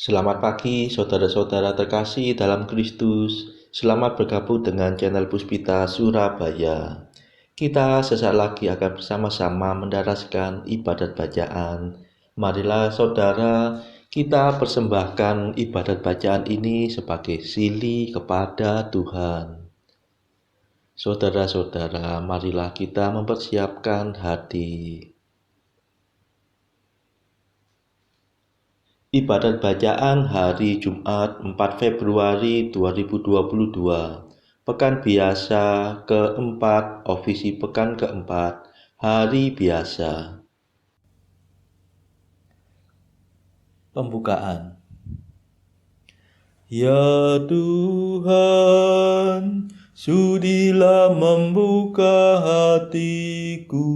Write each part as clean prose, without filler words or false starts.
Selamat pagi saudara-saudara terkasih dalam Kristus. Selamat bergabung dengan channel Puspita Surabaya. Kita sesaat lagi akan bersama-sama mendaraskan ibadat bacaan. Marilah saudara, kita persembahkan ibadat bacaan ini sebagai sili kepada Tuhan. Saudara-saudara, marilah kita mempersiapkan hati. Ibadat bacaan hari Jumat 4 Februari 2022. Pekan biasa keempat, ofisi pekan keempat, hari biasa. Pembukaan. Ya Tuhan, sudilah membuka hatiku,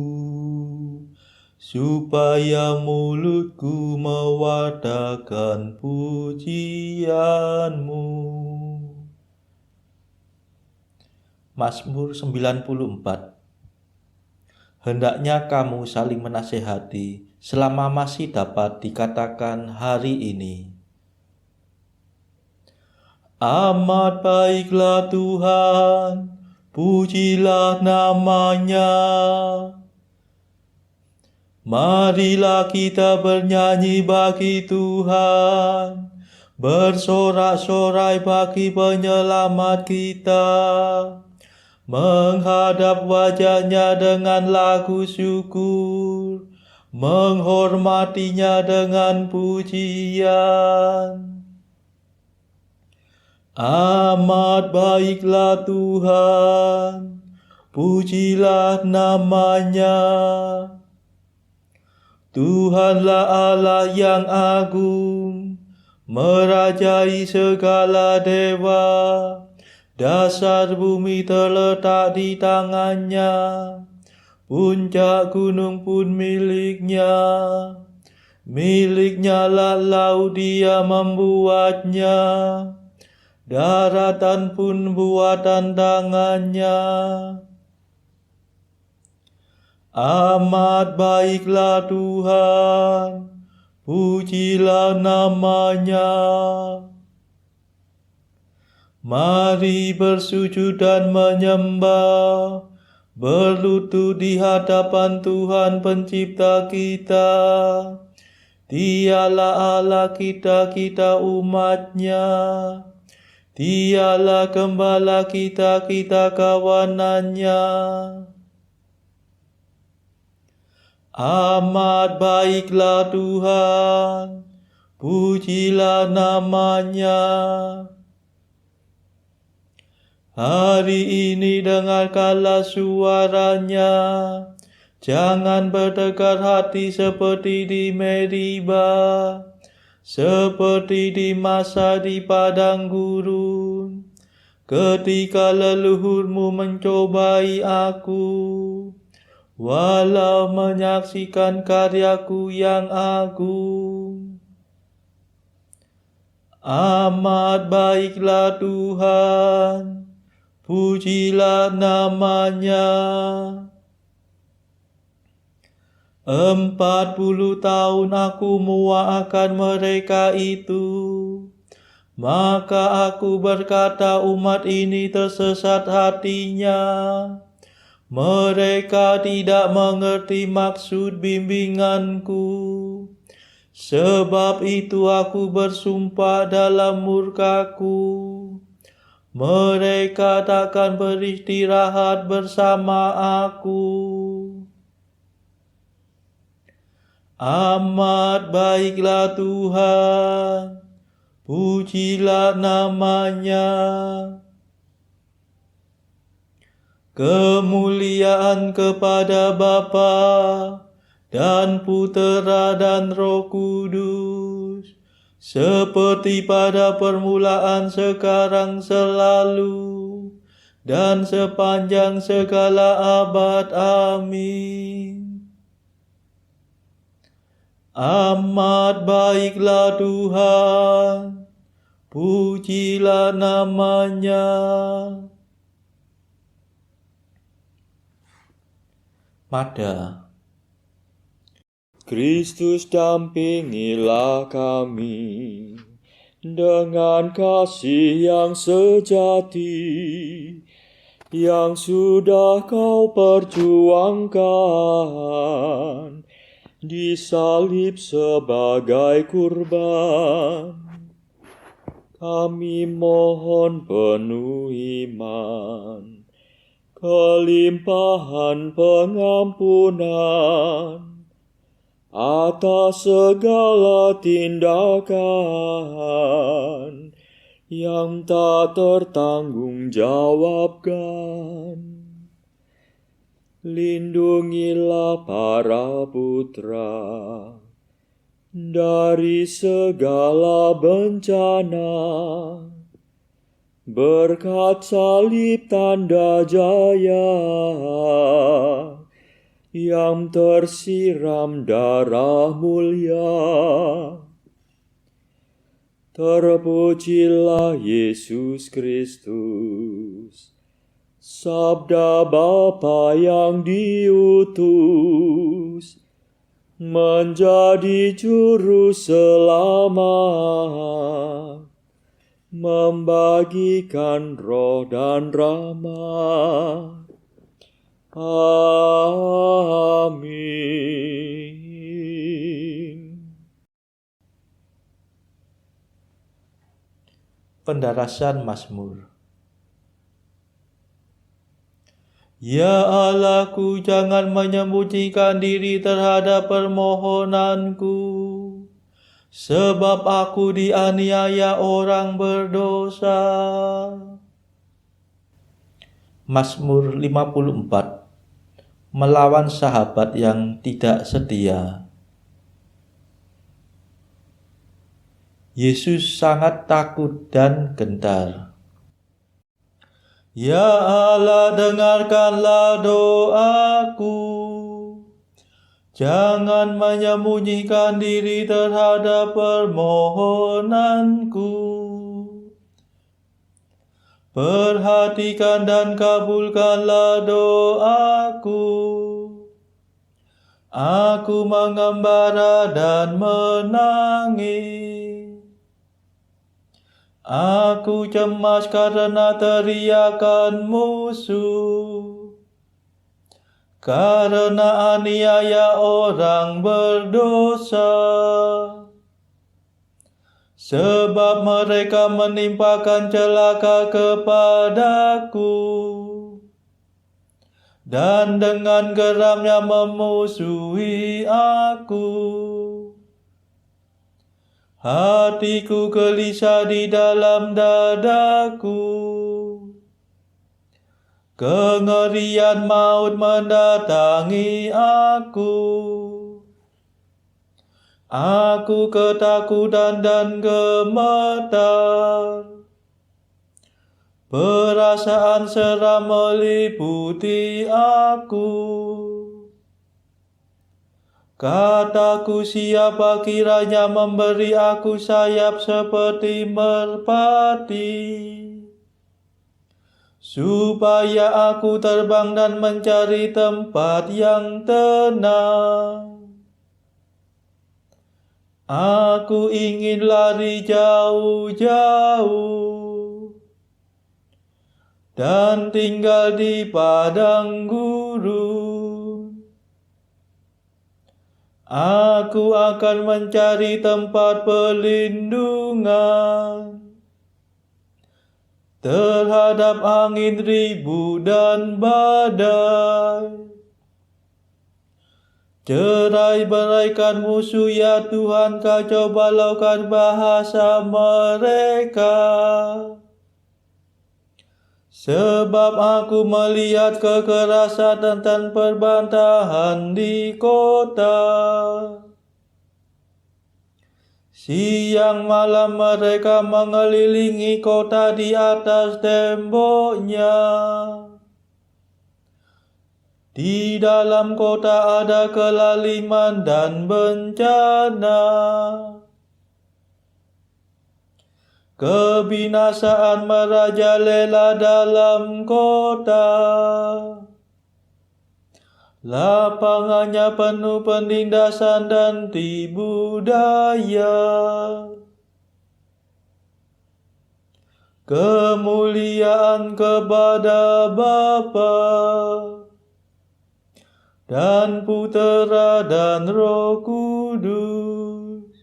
supaya mulutku mewartakan pujian-Mu. Mazmur 94. Hendaknya kamu saling menasehati selama masih dapat dikatakan hari ini. Amat baiklah Tuhan, pujilah namanya. Marilah kita bernyanyi bagi Tuhan, bersorak-sorai bagi penyelamat kita, menghadap wajah-Nya dengan lagu syukur, menghormatinya dengan pujian. Amat baiklah Tuhan, pujilah namanya. Tuhanlah Allah yang agung, merajai segala dewa. Dasar bumi terletak di tangan-Nya, puncak gunung pun milik-Nya. Milik-Nya lah laut, Dia membuatnya, daratan pun buatan tangan-Nya. Amat baiklah Tuhan, pujilah namanya. Mari bersujud dan menyembah, berlutut di hadapan Tuhan pencipta kita. Dialah Allah kita, kita umat-Nya. Dialah gembala kita, kita kawanan-Nya. Amat baiklah Tuhan, pujilah namanya. Hari ini dengarkanlah suaranya, jangan berdekat hati seperti di Meriba, seperti di masa di padang gurun, ketika leluhurmu mencobai aku, walau menyaksikan karyaku yang agung. Amat baiklah Tuhan, pujilah namanya. 40 tahun aku muak akan mereka itu. Maka aku berkata, umat ini tersesat hatinya. Mereka tidak mengerti maksud bimbinganku. Sebab itu aku bersumpah dalam murkaku, mereka takkan beristirahat bersama aku. Amat baiklah Tuhan, pujilah namanya. Kemuliaan kepada Bapa dan Putera dan Roh Kudus, seperti pada permulaan, sekarang, selalu, dan sepanjang segala abad. Amin. Amat baiklah Tuhan, pujilah namanya. Mada. Kristus dampingilah kami, dengan kasih yang sejati yang sudah kau perjuangkan, disalib sebagai kurban. Kami mohon penuh iman, kelimpahan pengampunan atas segala tindakan yang tak tertanggungjawabkan. Lindungilah para putra dari segala bencana, berkat salib tanda jaya yang tersiram darah mulia. Terpujilah Yesus Kristus, Sabda Bapa yang diutus menjadi juru selamat, membagikan roh dan rahmat. Amin. Pendarasan Mazmur. Ya Allahku, jangan menyembunyikan diri terhadap permohonanku, sebab aku dianiaya orang berdosa. Mazmur 54. Melawan sahabat yang tidak setia. Yesus sangat takut dan gentar. Ya Allah, dengarkanlah doaku. Jangan menyembunyikan diri terhadap permohonanku. Perhatikan dan kabulkanlah doaku. Aku mengembara dan menangis. Aku cemas karena teriakan musuh, karena aniaya orang berdosa. Sebab mereka menimpakan celaka kepadaku, dan dengan geramnya memusuhi aku. Hatiku gelisah di dalam dadaku. Kengerian maut mendatangi aku. Aku ketakutan dan gemetar. Perasaan seram meliputi aku. Kataku, siapa kiranya memberi aku sayap seperti merpati, supaya aku terbang dan mencari tempat yang tenang. Aku ingin lari jauh-jauh dan tinggal di padang gurun. Aku akan mencari tempat perlindungan terhadap angin ribut dan badai. Cerai-beraikan musuh, ya Tuhan, kacau balaukan bahasa mereka. Sebab aku melihat kekerasan dan perbantahan di kota. Siang malam mereka mengelilingi kota di atas temboknya. Di dalam kota ada kelaliman dan bencana. Kebinasaan merajalela dalam kota. Lapangannya penuh penindasan dan tipu daya. Kemuliaan kepada Bapa dan Putera dan Roh Kudus,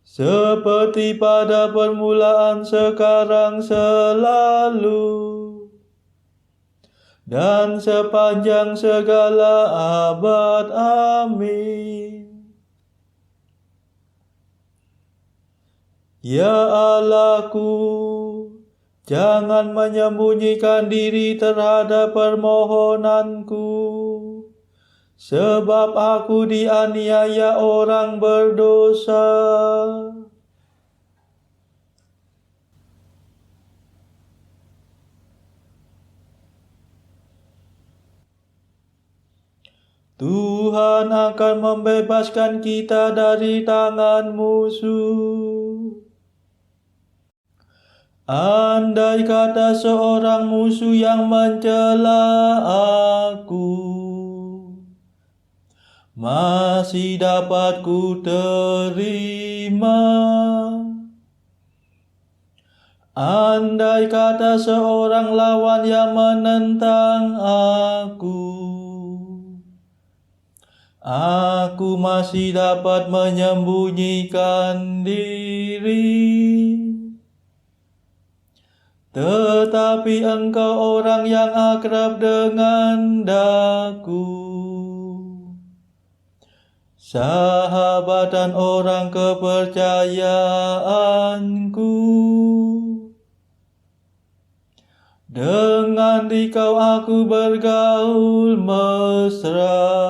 seperti pada permulaan, sekarang, selalu, dan sepanjang segala abad. Amin. Ya Allahku, jangan menyembunyikan diri terhadap permohonanku, sebab aku dianiaya orang berdosa. Tuhan akan membebaskan kita dari tangan musuh. Andai kata seorang musuh yang mencela aku, masih dapat ku terima. Andai kata seorang lawan yang menentang aku masih dapat menyembunyikan diri. Tetapi Engkau orang yang akrab dengan daku, sahabat dan orang kepercayaanku. Dengan Dikau aku bergaul mesra.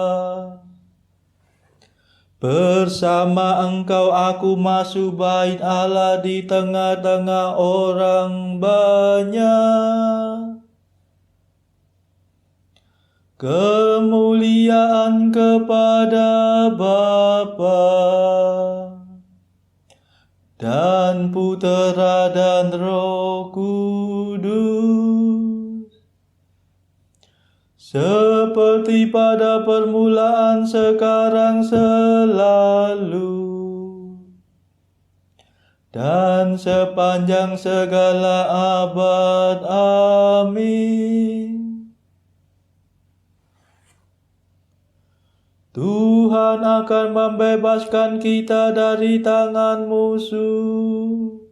Bersama Engkau aku masuk bait Allah di tengah-tengah orang banyak. Kemuliaan kepada Bapa dan Putera dan Roh Kudus, seperti pada permulaan, sekarang, selalu, dan sepanjang segala abad. Amin. Tuhan akan membebaskan kita dari tangan musuh.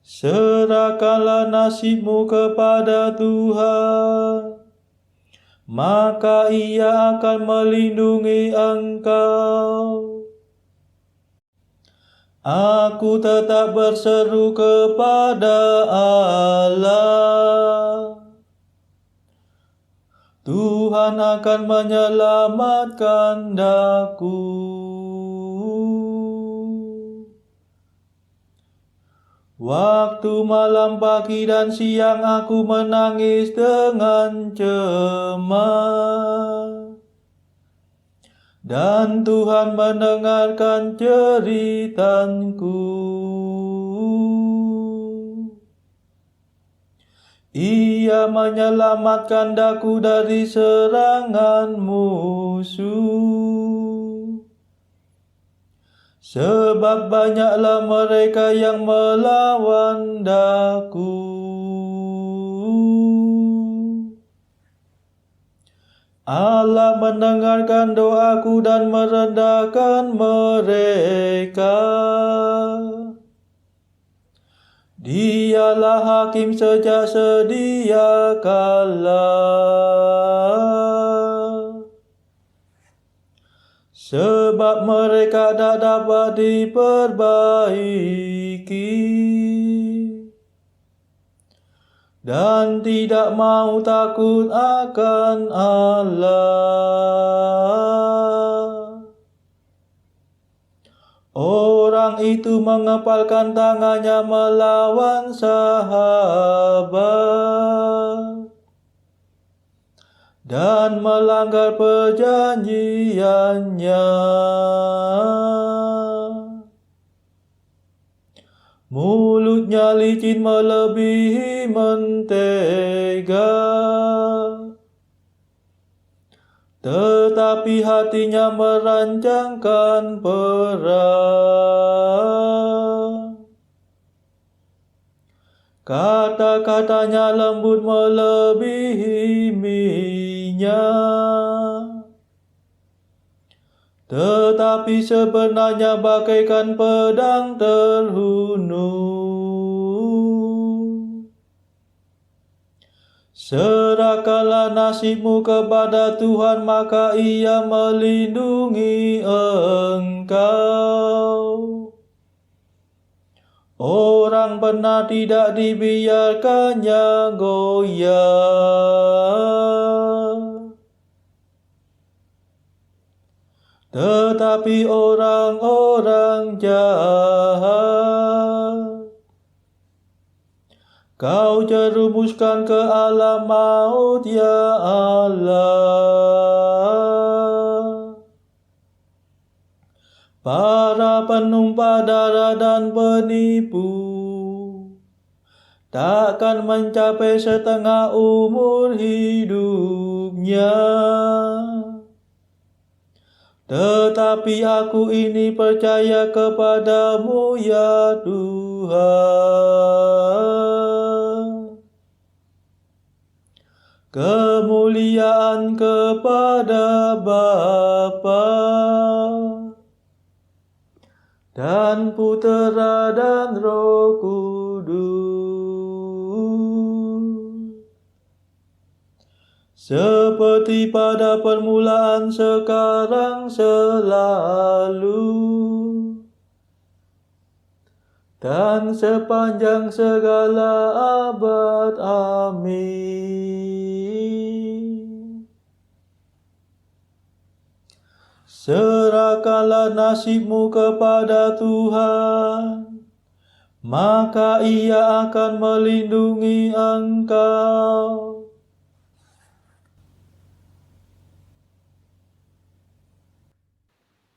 Serahkanlah nasibmu kepada Tuhan, maka Ia akan melindungi engkau. Aku tetap berseru kepada Allah. Tuhan akan menyelamatkan daku. Waktu malam, pagi, dan siang aku menangis dengan cemas. Dan Tuhan mendengarkan jeritanku. Ia menyelamatkan daku dari serangan musuh. Sebab banyaklah mereka yang melawan daku. Allah mendengarkan doaku dan merendahkan mereka. Dialah hakim sejak sedia kala. Sebab mereka tak dapat diperbaiki dan tidak mau takut akan Allah. Orang itu mengepalkan tangannya melawan sahabat dan melanggar perjanjiannya. Mulutnya licin melebihi mentega, tetapi hatinya merancangkan perang. Kata-katanya lembut melebihi minyak, tetapi sebenarnya bagaikan pedang terhunus. Serahkanlah nasibmu kepada Tuhan, maka Ia melindungi engkau. Orang benar tidak dibiarkannya goyah, tetapi orang-orang jahat Kau jerumuskan ke alam maut, ya Allah. Para penumpah darah dan penipu takkan mencapai setengah umur hidupnya. Tetapi aku ini percaya kepadamu, ya Tuhan. Kemuliaan kepada Bapa dan Putera dan Roh Kudus, seperti pada permulaan, sekarang, selalu, dan sepanjang segala abad. Amin. Serahkanlah nasibmu kepada Tuhan, maka Ia akan melindungi engkau.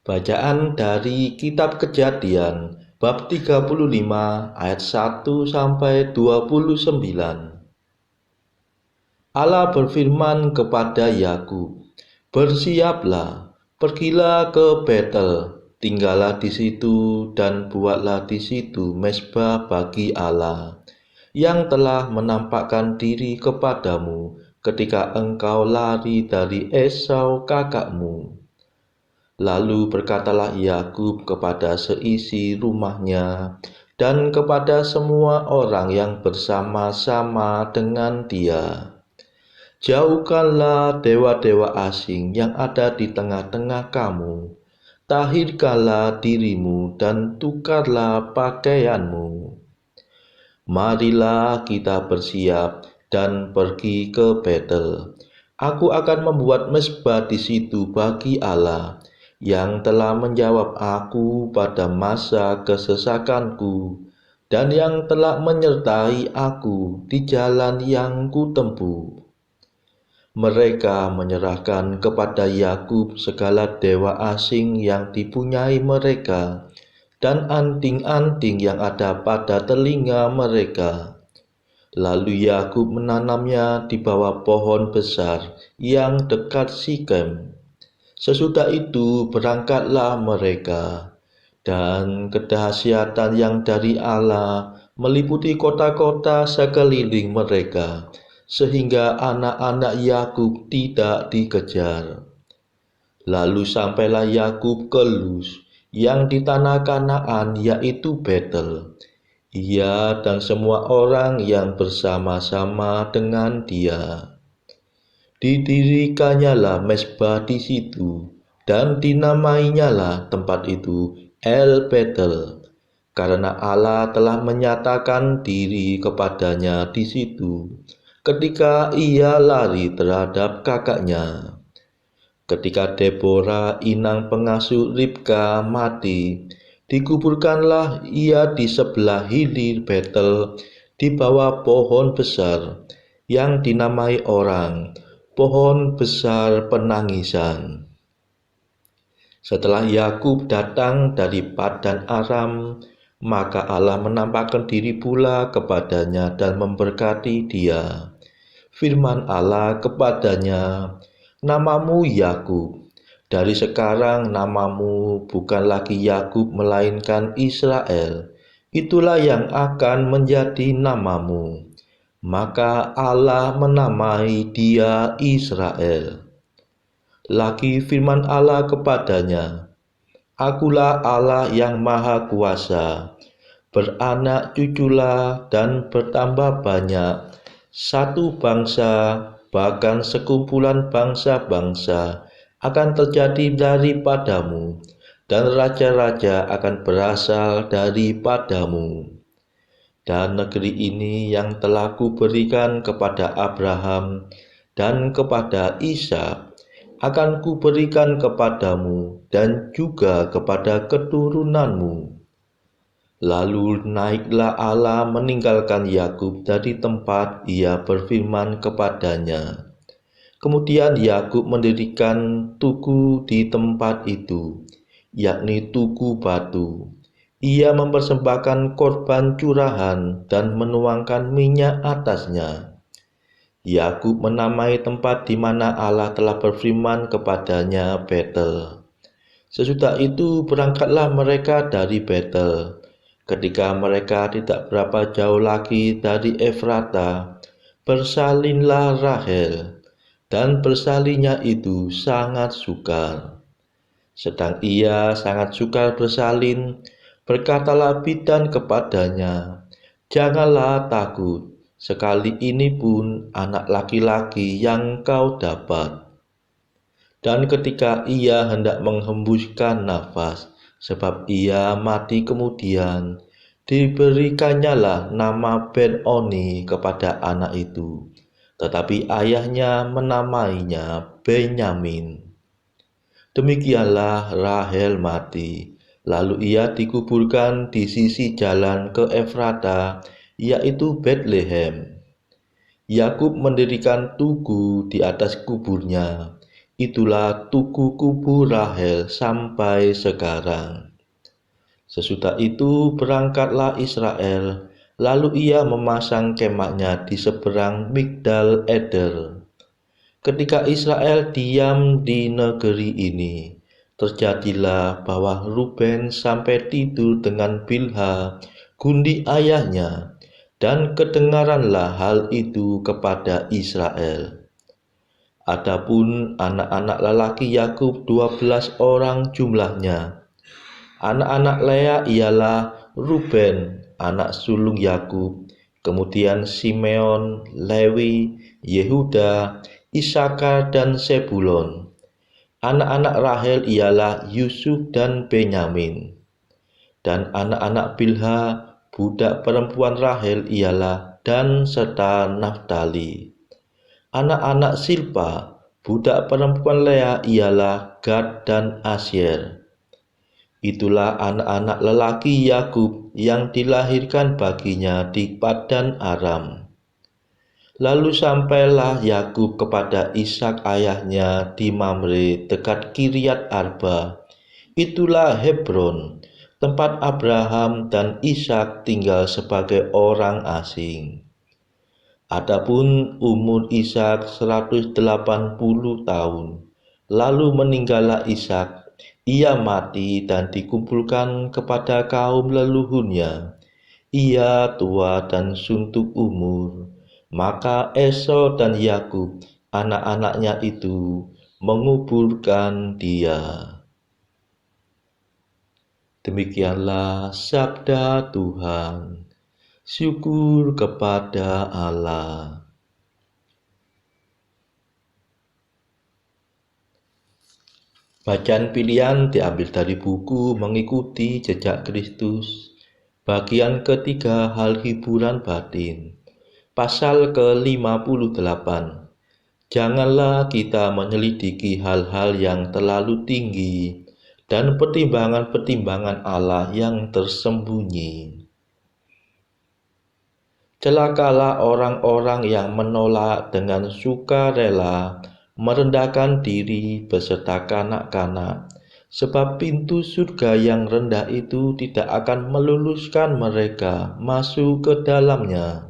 Bacaan dari Kitab Kejadian bab 35 ayat 1 sampai 29. Allah berfirman kepada Yakub, "Bersiaplah, pergilah ke Betel, tinggallah di situ dan buatlah di situ mezbah bagi Allah, yang telah menampakkan diri kepadamu ketika engkau lari dari Esau kakakmu." Lalu berkatalah Yakub kepada seisi rumahnya dan kepada semua orang yang bersama-sama dengan dia, "Jauhkanlah dewa-dewa asing yang ada di tengah-tengah kamu. Tahirkanlah dirimu dan tukarlah pakaianmu. Marilah kita bersiap dan pergi ke Betel. Aku akan membuat mezbah di situ bagi Allah, yang telah menjawab aku pada masa kesesakanku, dan yang telah menyertai aku di jalan yang kutempuh." Mereka menyerahkan kepada Yakub segala dewa asing yang dipunyai mereka, dan anting-anting yang ada pada telinga mereka. Lalu Yakub menanamnya di bawah pohon besar yang dekat Sikem. Sesudah itu berangkatlah mereka, dan kedahsyatan yang dari Allah meliputi kota-kota sekeliling mereka, sehingga anak-anak Yakub tidak dikejar. Lalu sampailah Yakub ke Luz, yang di tanah Kanaan, yaitu Betel, ia dan semua orang yang bersama-sama dengan dia. Didirikannya mezbah di situ, dan dinamainyalah tempat itu El Betel, karena Allah telah menyatakan diri kepadanya di situ ketika ia lari terhadap kakaknya. Ketika Deborah, inang pengasuh Ribka, mati, dikuburkanlah ia di sebelah hilir Betel di bawah pohon besar yang dinamai orang pohon besar penangisan. Setelah Yakub datang dari Padan Aram, maka Allah menampakkan diri pula kepadanya dan memberkati dia. Firman Allah kepadanya, namamu Yakub. Dari sekarang namamu bukan lagi Yakub melainkan Israel. Itulah yang akan menjadi namamu. Maka Allah menamai dia Israel. Lagi firman Allah kepadanya, Akulah Allah yang Maha Kuasa. Beranak cuculah dan bertambah banyak. Satu bangsa, bahkan sekumpulan bangsa-bangsa akan terjadi daripadamu, dan raja-raja akan berasal daripadamu. Dan negeri ini yang telah kuberikan kepada Abraham dan kepada Ishak akan kuberikan kepadamu dan juga kepada keturunanmu. Lalu naiklah Allah meninggalkan Yakub dari tempat ia berfirman kepadanya. Kemudian Yakub mendirikan tugu di tempat itu, yakni tugu batu. Ia mempersembahkan korban curahan dan menuangkan minyak atasnya. Yakub menamai tempat di mana Allah telah berfirman kepadanya Betel. Sesudah itu berangkatlah mereka dari Betel. Ketika mereka tidak berapa jauh lagi dari Efrata, bersalinlah Rahel. Dan bersalinnya itu sangat sukar. Sedang ia sangat sukar bersalin, berkatalah bidan kepadanya, Janganlah takut, sekali ini pun anak laki-laki yang kau dapat. Dan ketika ia hendak menghembuskan nafas, sebab ia mati kemudian, diberikannyalah nama Ben-Oni kepada anak itu. Tetapi ayahnya menamainya Benyamin. Demikianlah Rahel mati, lalu ia dikuburkan di sisi jalan ke Efrata, yaitu Betlehem. Yakub mendirikan tugu di atas kuburnya, itulah tugu kubur Rahel sampai sekarang. Sesudah itu berangkatlah Israel, lalu ia memasang kemahnya di seberang Migdal Eder. Ketika Israel diam di negeri ini, terjadilah bahwa Ruben sampai tidur dengan Bilha, gundi ayahnya, dan kedengaranlah hal itu kepada Israel. Adapun anak-anak lelaki Yakub 12 orang jumlahnya. Anak-anak Lea ialah Ruben, anak sulung Yakub, kemudian Simeon, Lewi, Yehuda, Isakar dan Sebulon. Anak-anak Rahel ialah Yusuf dan Benyamin. Dan anak-anak Bilha, budak perempuan Rahel ialah Dan serta Naftali. Anak-anak Silpa, budak perempuan Lea ialah Gad dan Asyer. Itulah anak-anak lelaki Yakub yang dilahirkan baginya di Padan Aram. Lalu sampailah Yakub kepada Ishak ayahnya di Mamre dekat Kiryat Arba. Itulah Hebron, tempat Abraham dan Ishak tinggal sebagai orang asing. Adapun umur Ishak 180 tahun. Lalu meninggallah Ishak. Ia mati dan dikumpulkan kepada kaum leluhurnya. Ia tua dan suntuk umur. Maka Esau dan Yakub, anak-anaknya itu, menguburkan dia. Demikianlah sabda Tuhan. Syukur kepada Allah. Bacaan pilihan diambil dari buku Mengikuti Jejak Kristus, bagian ketiga hal hiburan batin, pasal ke-58. Janganlah kita menyelidiki hal-hal yang terlalu tinggi dan pertimbangan-pertimbangan Allah yang tersembunyi. Celakalah orang-orang yang menolak dengan sukarela merendahkan diri beserta kanak-kanak, sebab pintu surga yang rendah itu tidak akan meluluskan mereka masuk ke dalamnya.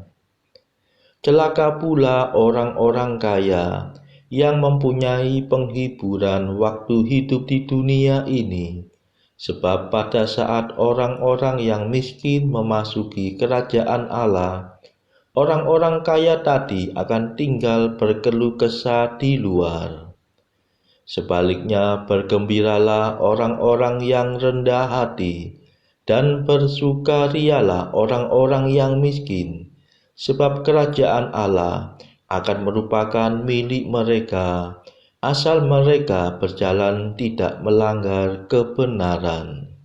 Celaka pula orang-orang kaya yang mempunyai penghiburan waktu hidup di dunia ini. Sebab pada saat orang-orang yang miskin memasuki kerajaan Allah, orang-orang kaya tadi akan tinggal berkeluh kesah di luar. Sebaliknya, bergembiralah orang-orang yang rendah hati, dan bersukarialah orang-orang yang miskin, sebab kerajaan Allah akan merupakan milik mereka, asal mereka berjalan tidak melanggar kebenaran.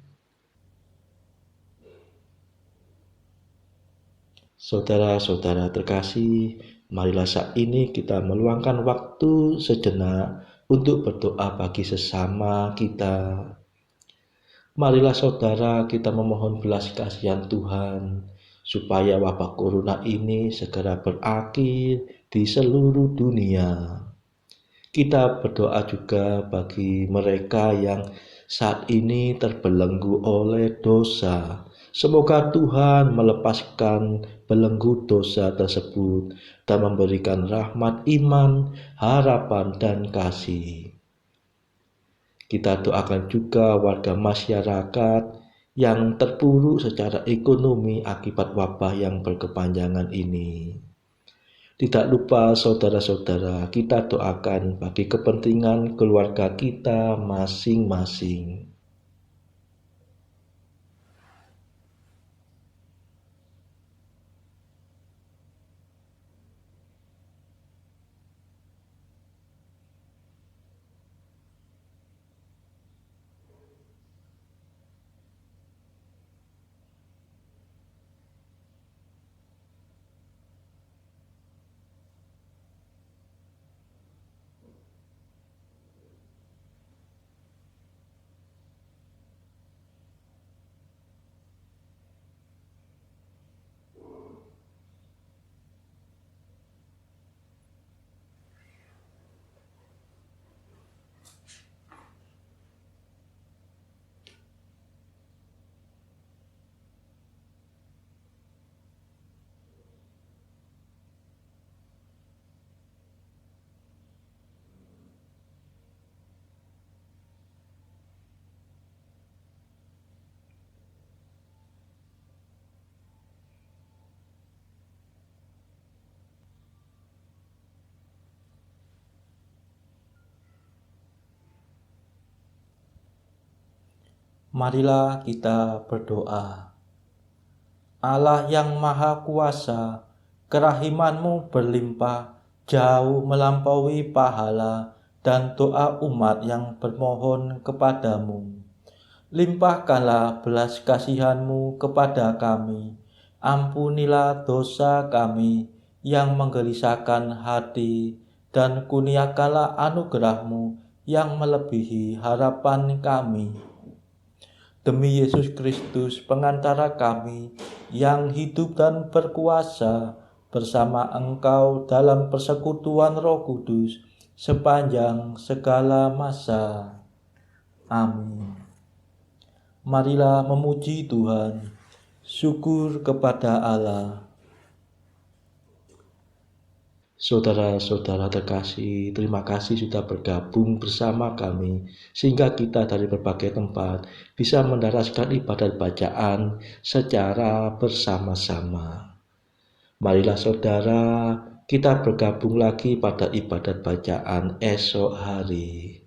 Saudara-saudara terkasih, marilah saat ini kita meluangkan waktu sejenak untuk berdoa bagi sesama kita. Marilah saudara kita memohon belas kasihan Tuhan, supaya wabah corona ini segera berakhir di seluruh dunia. Kita berdoa juga bagi mereka yang saat ini terbelenggu oleh dosa. Semoga Tuhan melepaskan belenggu dosa tersebut dan memberikan rahmat iman, harapan, dan kasih. Kita doakan juga warga masyarakat yang terpuruk secara ekonomi akibat wabah yang berkepanjangan ini. Tidak lupa saudara-saudara, kita doakan bagi kepentingan keluarga kita masing-masing. Marilah kita berdoa. Allah yang Maha Kuasa, kerahiman-Mu berlimpah, jauh melampaui pahala dan doa umat yang bermohon kepadamu. Limpahkanlah belas kasihan-Mu kepada kami. Ampunilah dosa kami yang menggelisahkan hati, dan kurniakanlah anugerah-Mu yang melebihi harapan kami. Demi Yesus Kristus, pengantara kami yang hidup dan berkuasa bersama Engkau dalam persekutuan Roh Kudus sepanjang segala masa. Amin. Marilah memuji Tuhan. Syukur kepada Allah. Saudara-saudara terkasih, terima kasih sudah bergabung bersama kami, sehingga kita dari berbagai tempat bisa mendaraskan ibadat bacaan secara bersama-sama. Marilah saudara, kita bergabung lagi pada ibadat bacaan esok hari.